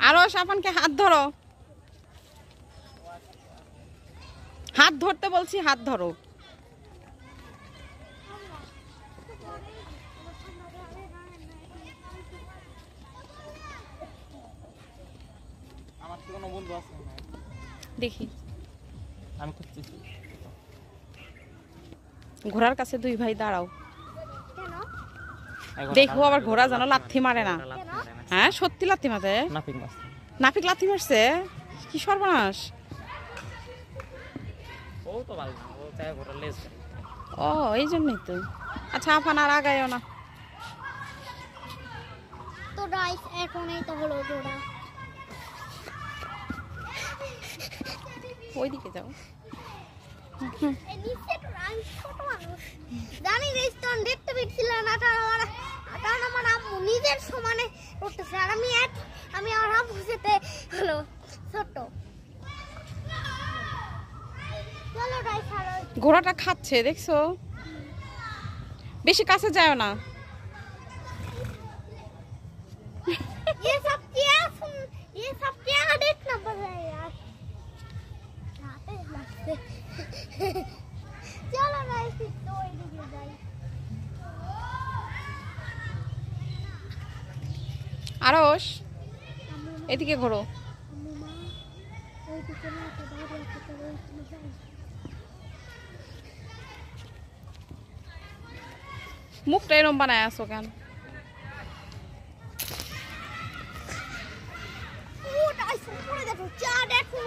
আরো সাফানকে হাত ধরো, হাত ধরতে বলছি, হাত ধরো। আমার তো কোনো বন্ধু আছে না, দেখি আমি খুঁজতেছি। ঘোড়ার কাছে দুই ভাই দাঁড়াও, দেখো আবার ঘোড়া যেন লাথি মারে না। হ্যাঁ সত্যি লাথি মারে, নাফিক লাথি মারছে, কি সর্বনাশ। ও তো ভালো না, ও চায় ঘোড়ার লেজ। ও এই জন্যই তো। আচ্ছা আফান আর আগাইও না তো গাইস, এখন এই তো হলো ঘোড়া। ওইদিকে যাও। জানি রেস্টুরেন্ট দেখতে পেয়েছিল না, কারণ আমার আম্মু নিজের সমানে করতেছে, আর আমি আমার আম্মুর সাথে হলো ছোট। চলো গাইস, ঘোড়াটা খাচ্ছে দেখছো, বেশি কাছে যায় না। ये सब क्या देखना पड़ रहा है यार। चलो गाइस, तो इधर जाइए। আরশ এদিকে ঘোরো। মুখটা এরম বানায় আসো কেন? ও গাইস, উপরে দেখো, চা দেখো।